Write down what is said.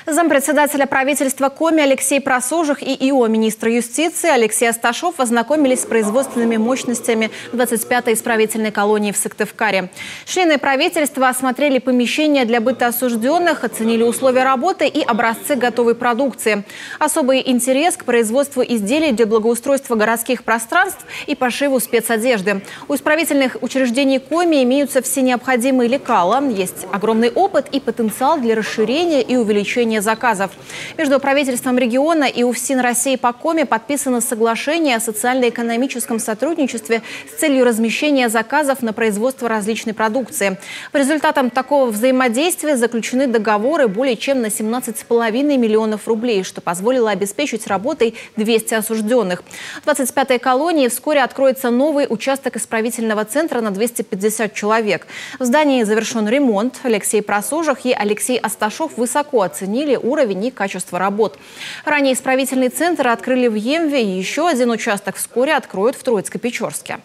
Зампредседателя правительства Коми Алексей Просожих и ИО министра юстиции Алексей Асташов ознакомились с производственными мощностями 25-й исправительной колонии в Сыктывкаре. Члены правительства осмотрели помещения для быта осужденных, оценили условия работы и образцы готовой продукции. Особый интерес к производству изделий для благоустройства городских пространств и пошиву спецодежды. У исправительных учреждений Коми имеются все необходимые лекала, есть огромный опыт и потенциал для расширения и увеличения заказов. Между правительством региона и УФСИН России по Коми подписано соглашение о социально-экономическом сотрудничестве с целью размещения заказов на производство различной продукции. По результатам такого взаимодействия заключены договоры более чем на 17,5 миллионов рублей, что позволило обеспечить работой 200 осужденных. В 25-й колонии вскоре откроется новый участок исправительного центра на 250 человек. В здании завершен ремонт. Алексей Просожих и Алексей Асташов высоко оценили уровень и качество работ. Ранее исправительный центр открыли в Емве, и еще один участок вскоре откроют в Троицко-Печорске.